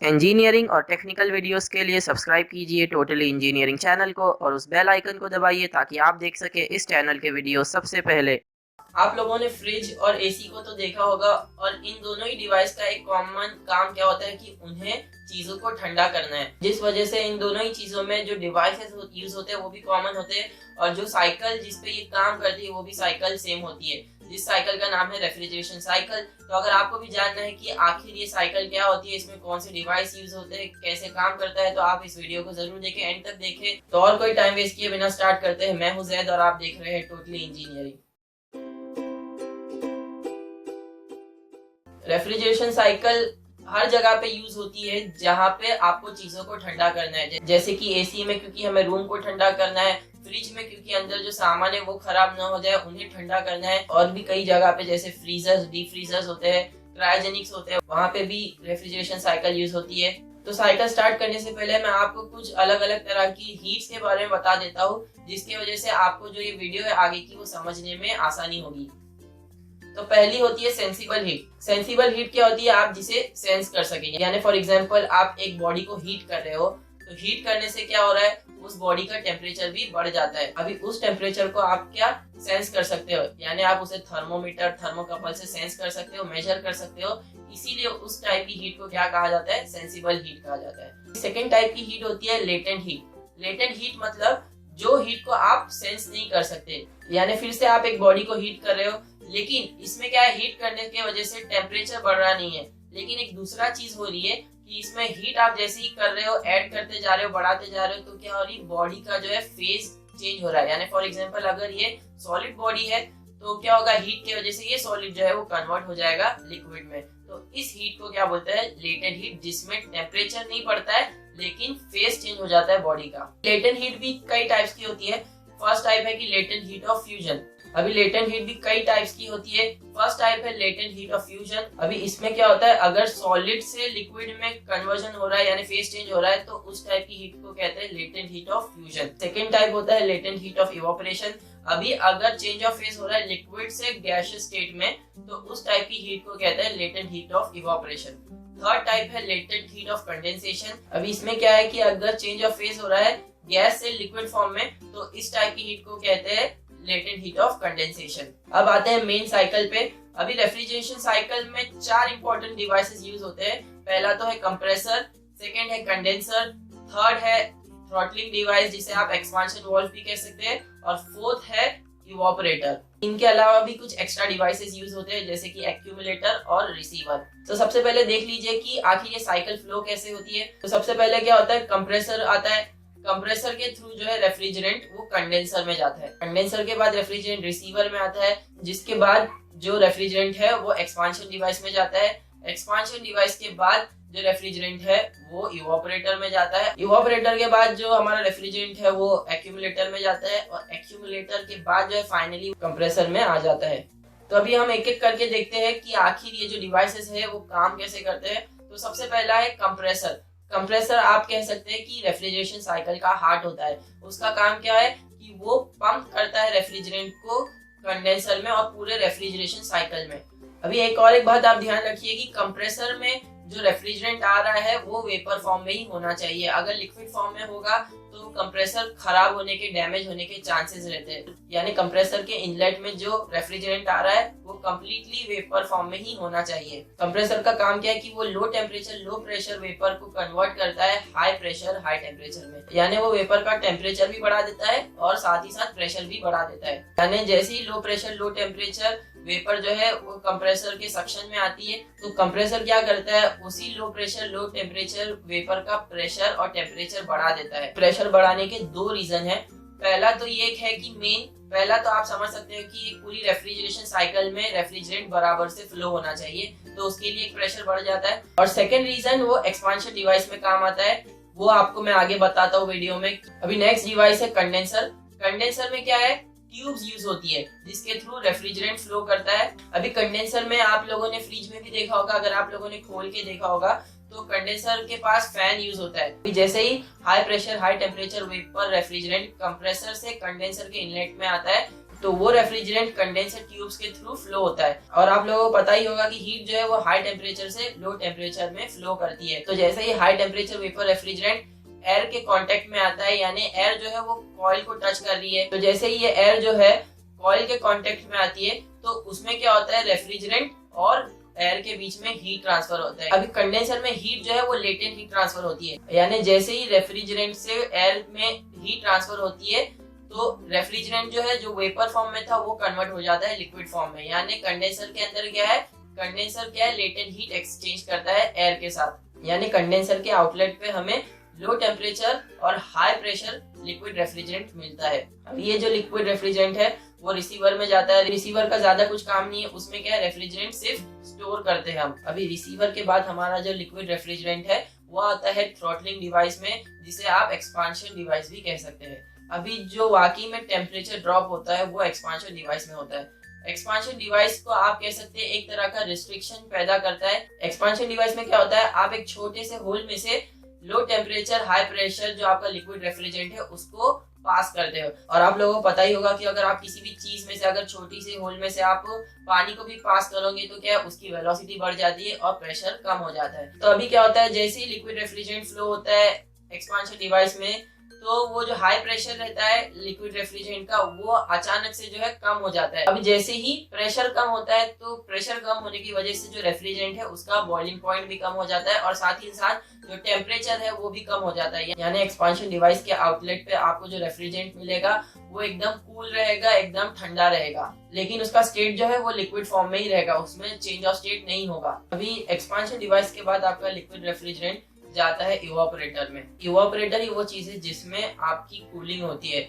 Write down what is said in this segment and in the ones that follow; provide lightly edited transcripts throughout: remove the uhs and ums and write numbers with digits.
Engineering और technical videos के लिए सब्सक्राइब कीजिए टोटली इंजीनियरिंग चैनल को और उस बेल आइकन को दबाइए ताकि आप देख सके इस चैनल के वीडियो सबसे पहले। आप लोगों ने फ्रिज और एसी को तो देखा होगा और इन दोनों ही डिवाइस का एक कॉमन काम क्या होता है कि उन्हें चीजों को ठंडा करना है, जिस वजह से इन दोनों ही चीजों में जो डिवाइसेस यूज होते हैं वो भी कॉमन होते हैं और जो साइकिल जिस पे ये काम करती है वो भी साइकिल सेम होती है, जिस साइकिल का नाम है रेफ्रिजरेशन साइकिल। तो अगर आपको भी जानना है कि आखिर ये साइकिल क्या होती है, इसमें कौन से डिवाइस यूज होते हैं, कैसे काम करता है, तो आप इस वीडियो को जरूर देखें, एंड तक देखें। तो और कोई टाइम वेस्ट किए बिना स्टार्ट करते हैं। मैं हूं जैद और आप देख रहे हैं टोटली इंजीनियरिंग। रेफ्रिजरेशन साइकिल हर जगह पे यूज होती है जहाँ पे आपको चीजों को ठंडा करना है, जैसे कि एसी में क्योंकि हमें रूम को ठंडा करना है, फ्रिज में क्योंकि अंदर जो सामान है वो खराब ना हो जाए उन्हें ठंडा करना है, और भी कई जगह पे जैसे फ्रीजर्स, डीप फ्रीजर्स होते हैं, क्रायोजेनिक्स होते हैं, वहाँ पे भी रेफ्रिजरेशन साइकिल यूज होती है। तो साइकिल स्टार्ट करने से पहले मैं आपको कुछ अलग अलग तरह की हीट्स के बारे में बता देता हूँ, जिसकी वजह से आपको जो ये वीडियो है आगे की वो समझने में आसानी होगी। तो पहली होती है सेंसिबल हीट। सेंसिबल हीट क्या होती है? आप जिसे सेंस कर सके, यानी फॉर एग्जांपल आप एक बॉडी को हीट कर रहे हो, तो हीट करने से क्या हो रहा है, उस बॉडी का टेम्परेचर भी बढ़ जाता है। अभी उस टेम्परेचर को आप क्या सेंस कर सकते हो, यानी आप उसे थर्मोमीटर, थर्मोकपल से सेंस कर सकते हो, मेजर कर सकते हो। इसीलिए उस टाइप की हीट को क्या कहा जाता है? सेंसिबल हीट कहा जाता है। सेकेंड टाइप की हीट होती है लेटेंट हीट। लेटेंट हीट मतलब जो हीट को आप सेंस नहीं कर सकते, यानी फिर से आप एक बॉडी को हीट कर रहे हो, लेकिन इसमें क्या है, हीट करने की वजह से टेम्परेचर बढ़ रहा नहीं है, लेकिन एक दूसरा चीज हो रही है कि इसमें हीट आप जैसे ही कर रहे हो, ऐड करते जा रहे हो, बढ़ाते जा रहे हो, तो क्या हो रही है, बॉडी का जो है फेज चेंज हो रहा है। यानी फॉर एग्जांपल अगर ये सॉलिड बॉडी है तो क्या होगा, हीट की वजह से ये सॉलिड जो है वो कन्वर्ट हो जाएगा लिक्विड में। तो इस हीट को क्या बोलते हैं? लेटेंट हीट, जिसमें टेम्परेचर नहीं बढ़ता है लेकिन फेज चेंज हो जाता है बॉडी का। लेटेंट हीट भी कई टाइप्स की होती है। फर्स्ट टाइप है कि लेटेंट हीट ऑफ फ्यूजन। अभी लेटेंट हीट भी कई टाइप्स की होती है। फर्स्ट टाइप है लेटेंट हीट ऑफ फ्यूजन। अभी इसमें क्या होता है, अगर सॉलिड से लिक्विड में कन्वर्जन हो रहा है यानी फेज चेंज हो रहा है, तो उस टाइप की हीट को कहते हैं latent heat of fusion. Second type होता है लेटेंट हीट ऑफ इवापोरेशन। अभी अगर चेंज ऑफ फेज हो रहा है लिक्विड से गैसियस स्टेट में, तो उस टाइप की हीट को कहते हैं latent heat of evaporation. Third type है लेटेंट हीट ऑफ कंडेंसेशन। अभी इसमें क्या है कि अगर चेंज ऑफ फेज हो रहा है गैस से लिक्विड फॉर्म में, तो इस टाइप की हीट को कहते हैं लेटेंट हीट ऑफ कंडेंसेशन। अब आते हैं मेन साइकिल पे। अभी रेफ्रिजरेशन साइकिल में 4 इंपॉर्टेंट डिवाइसेस यूज होते हैं। पहला तो है कंप्रेसर, सेकंड है कंडेंसर, थर्ड है थ्रॉटलिंग डिवाइस जिसे आप एक्सपांशन वाल्व भी कह सकते हैं, और फोर्थ है इवापोरेटर। इनके अलावा भी कुछ एक्स्ट्रा डिवाइसेस यूज होते हैं जैसे कि एक्यूमुलेटर और रिसीवर। तो सबसे पहले देख लीजिए कि आखिर ये साइकिल फ्लो कैसे होती है। तो सबसे पहले क्या होता है, कंप्रेसर आता है। कंप्रेसर के थ्रू जो है रेफ्रिजरेंट वो कंडेंसर में जाता है। कंडेंसर के बाद रेफ्रिजरेंट रिसीवर में आता है, जिसके बाद जो रेफ्रिजरेंट है वो एक्सपांशन डिवाइस में जाता है। एक्सपांशन डिवाइस के बाद जो रेफ्रिजरेंट है वो इवापोरेटर में जाता है। इवापोरेटर के बाद जो हमारा रेफ्रिजरेंट है वो एक्यूमुलेटर में जाता है, और एक्यूमुलेटर के बाद जो है फाइनली कंप्रेसर में आ जाता है। तो अभी हम एक एक करके देखते हैं कि आखिर ये जो डिवाइसेस है वो काम कैसे करते हैं। तो सबसे पहला है कंप्रेसर। कंप्रेसर आप कह सकते हैं कि रेफ्रिजरेशन साइकिल का हार्ट होता है। उसका काम क्या है कि वो पंप करता है रेफ्रिजरेंट को कंडेंसर में और पूरे रेफ्रिजरेशन साइकिल में। अभी एक बात आप ध्यान रखिए कि कंप्रेसर में जो रेफ्रिजरेंट आ रहा है वो वेपर फॉर्म में ही होना चाहिए। अगर लिक्विड फॉर्म में होगा तो कंप्रेसर खराब होने के, डैमेज होने के चांसेस रहते हैं। यानी कंप्रेसर के इनलेट में जो रेफ्रिजरेंट आ रहा है वो कंप्लीटली वेपर फॉर्म में ही होना चाहिए। कंप्रेसर का काम क्या है कि वो low temperature, low pressure vapour को कन्वर्ट करता है हाई प्रेशर, हाई टेम्परेचर में। यानी वो वेपर का टेम्परेचर भी बढ़ा देता है और साथ ही साथ प्रेशर भी बढ़ा देता है। यानी जैसे ही low pressure, low temperature vapour जो है वो कंप्रेसर के सक्शन में आती है, तो कंप्रेसर क्या करता है, उसी लो प्रेशर, लो टेम्परेचर वेपर का प्रेशर और टेम्परेचर बढ़ा देता है। प्रेशर बढ़ाने के 2 रीजन है। पहला तो ये है कि पहला तो आप समझ सकते हो कि पूरी रेफ्रिजरेशन साइकिल में रेफ्रिजरेंट बराबर से फ्लो होना चाहिए, तो उसके लिए एक प्रेशर बढ़ जाता है। और सेकेंड रीजन वो एक्सपांशन डिवाइस में काम आता है, वो आपको मैं आगे बताता हूँ वीडियो में। अभी नेक्स्ट डिवाइस है कंडेंसर। कंडेंसर में क्या है, ट्यूब्स यूज होती है जिसके थ्रू रेफ्रिजरेंट फ्लो करता है। अभी कंडेंसर में आप लोगों ने फ्रिज में भी देखा होगा, अगर आप लोगों ने खोल के देखा होगा तो कंडेंसर के पास फैन यूज होता है। जैसे ही high pressure, high temperature vapour refrigerant compressor से कंडेंसर के इनलेट में आता है, तो वो रेफ्रिजरेंट कंडेंसर ट्यूब्स के थ्रू फ्लो होता है। और आप लोगों को पता ही होगा कि हीट जो है वो हाई टेम्परेचर से लो टेम्परेचर में फ्लो करती है। तो जैसे ही high temperature vapour refrigerant air के कांटेक्ट में आता है, यानी एयर जो है वो कॉइल को टच कर रही है, तो जैसे ही ये एयर जो है कॉइल के कांटेक्ट में आती है तो उसमें क्या होता है, रेफ्रिजरेंट और एयर के बीच में हीट ट्रांसफर होता है। अभी कंडेंसर में हीट जो है वो लेटेंट हीट ट्रांसफर होती है, यानी जैसे ही रेफ्रिजरेंट से एयर में हीट ट्रांसफर होती है तो रेफ्रिजरेंट जो है जो वेपर फॉर्म में था वो कन्वर्ट हो जाता है लिक्विड फॉर्म में। यानी कंडेंसर के अंदर क्या है, कंडेंसर क्या है, लेटेंट हीट एक्सचेंज करता है एयर के साथ। यानी कंडेंसर के आउटलेट पे हमें लो टेम्परेचर और हाई प्रेशर लिक्विड रेफ्रिजरेंट मिलता है। अब ये जो लिक्विड रेफ्रिजरेंट है वो रिसीवर में जाता है। रिसीवर का ज्यादा कुछ काम नहीं है, उसमें क्या है, रेफ्रिजरेंट सिर्फ स्टोर करते हैं हम। अभी रिसीवर के बाद हमारा जो लिक्विड रेफ्रिजरेंट है वो आता है थ्रॉटलिंग डिवाइस में, जिसे आप एक्सपांशन डिवाइस भी कह सकते हैं। अभी जो वाकई में टेम्परेचर ड्रॉप होता है वो एक्सपांशन डिवाइस में होता है। एक्सपांशन डिवाइस को आप कह सकते हैं एक तरह का रिस्ट्रिक्शन पैदा करता है। एक्सपांशन डिवाइस में क्या होता है, आप एक छोटे से होल में से लो टेम्परेचर हाई प्रेशर जो आपका लिक्विड रेफ्रिजरेंट है उसको पास करते हो। और आप लोगों को पता ही होगा कि अगर आप किसी भी चीज में से, अगर छोटी सी होल में से आप पानी को भी पास करोगे तो क्या है, उसकी वेलोसिटी बढ़ जाती है और प्रेशर कम हो जाता है। तो अभी क्या होता है, जैसे ही लिक्विड रेफ्रिजरेंट फ्लो होता है एक्सपांशन डिवाइस में, तो वो जो हाई प्रेशर रहता है लिक्विड रेफ्रिजरेंट का वो अचानक से जो है कम हो जाता है। अभी जैसे ही प्रेशर कम होता है तो प्रेशर कम होने की वजह से जो रेफ्रिजरेंट है उसका बॉइलिंग पॉइंट भी कम हो जाता है और साथ ही साथ जो टेम्परेचर है वो भी कम हो जाता है। यानी एक्सपांशन डिवाइस के आउटलेट पे आपको जो रेफ्रिजरेंट मिलेगा वो एकदम कूल रहेगा, एकदम ठंडा रहेगा, लेकिन उसका स्टेट जो है वो लिक्विड फॉर्म में ही रहेगा, उसमें चेंज ऑफ स्टेट नहीं होगा। अभी एक्सपांशन डिवाइस के बाद आपका लिक्विड रेफ्रिजरेंट जाता है इवापोरेटर में। इवापोरेटर ही वो चीज है जिसमें आपकी कूलिंग होती है।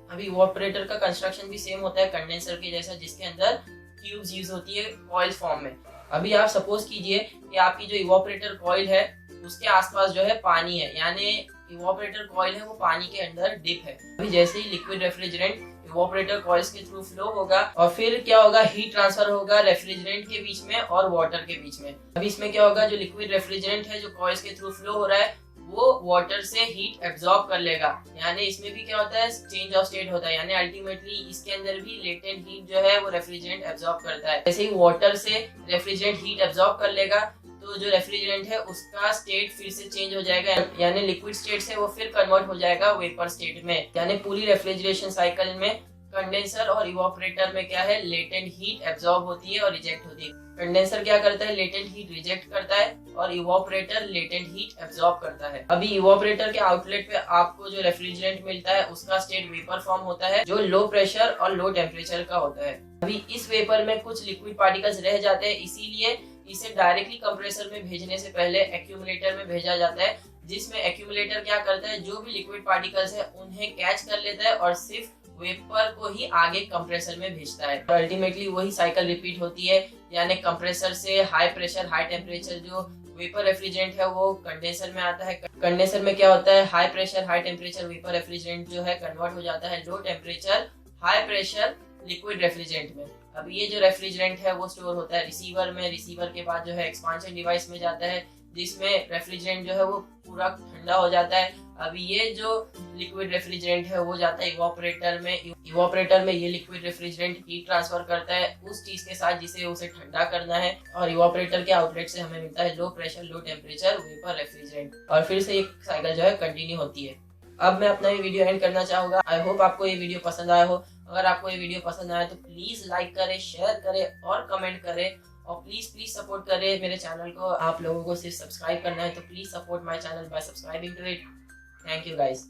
अभी इवापोरेटर का कंस्ट्रक्शन भी सेम होता है कंडेंसर के जैसा, जिसके अंदर ट्यूब्स यूज होती है कॉइल फॉर्म में। अभी आप सपोज कीजिए कि आपकी जो इवापोरेटर कॉइल है उसके आसपास जो है पानी है, यानी इवापोरेटर कॉइल है वो पानी के अंदर डिप है। अभी जैसे ही लिक्विड रेफ्रिजरेंट इवापोरेटर कॉइल्स के थ्रू फ्लो होगा और फिर क्या होगा, हीट ट्रांसफर होगा रेफ्रिजरेंट के बीच में और वाटर के बीच में। अभी इसमें क्या होगा, जो लिक्विड रेफ्रिजरेंट है जो कॉइल्स के थ्रू फ्लो हो रहा है वो वाटर से हीट एब्जॉर्ब कर लेगा। यानी इसमें भी क्या होता है, चेंज ऑफ स्टेट होता है, यानी अल्टीमेटली इसके अंदर भी लेटेंट हीट जो है वो रेफ्रिजरेंट एब्जॉर्ब करता है। जैसे ही वाटर से रेफ्रिजरेंट हीट एब्जॉर्ब कर लेगा तो जो रेफ्रिजरेंट है उसका स्टेट फिर से चेंज हो जाएगा, यानी लिक्विड स्टेट से वो फिर कन्वर्ट हो जाएगा वेपर स्टेट में। यानी पूरी रेफ्रिजरेशन साइकिल में कंडेंसर और इवापोरेटर में क्या है, लेटेंट हीट एब्जॉर्ब होती है और रिजेक्ट होती है। कंडेंसर क्या करता है, लेटेंट हीट रिजेक्ट करता है और इवापोरेटर लेटेंट हीट एब्जॉर्ब करता है। अभी इवापोरेटर के आउटलेट पे आपको जो रेफ्रिजरेंट मिलता है उसका स्टेट वेपर फॉर्म होता है जो लो प्रेशर और लो टेम्परेचर का होता है। अभी इस वेपर में कुछ लिक्विड पार्टिकल्स रह जाते हैं, इसीलिए इसे डायरेक्टली कंप्रेसर में भेजने से पहले एक्यूमुलेटर में भेजा जाता है, जिसमें एक्यूमुलेटर क्या करता है, जो भी लिक्विड पार्टिकल्स है उन्हें कैच कर लेता है और सिर्फ वेपर को ही आगे कंप्रेसर में भेजता है। तो अल्टीमेटली वही साइकिल रिपीट होती है, यानी कंप्रेसर से हाई प्रेशर हाई टेम्परेचर जो वेपर रेफ्रिजरेंट है वो कंडेंसर में आता है। कंडेंसर में क्या होता है, high pressure high temperature vapour refrigerant जो है कन्वर्ट हो जाता है low temperature high pressure liquid refrigerant में। अब ये जो रेफ्रिजरेंट है वो स्टोर होता है रिसीवर में। रिसीवर के बाद जो है एक्सपांशन डिवाइस में जाता है, जिसमें रेफ्रिजरेंट जो है वो पूरा ठंडा हो जाता है। अभी ये जो लिक्विड रेफ्रिजरेंट है वो जाता है इवापोरेटर में। इवापोरेटर में ये लिक्विड रेफ्रिजरेंट हीट ट्रांसफर करता है उस चीज के साथ जिसे उसे ठंडा करना है, और इवापोरेटर के आउटलेट से हमें मिलता है लो pressure low temperature vapour refrigerant, और फिर से एक साइकिल जो है कंटिन्यू होती है। अब मैं अपना ये वीडियो एंड करना चाहूंगा। आई होप आपको ये वीडियो पसंद आया हो। अगर आपको ये वीडियो पसंद आया तो प्लीज लाइक करें, शेयर करें और कमेंट करें, और प्लीज सपोर्ट करें मेरे चैनल को। आप लोगों को सिर्फ सब्सक्राइब करना है, तो please support my channel by subscribing to it. Thank you guys.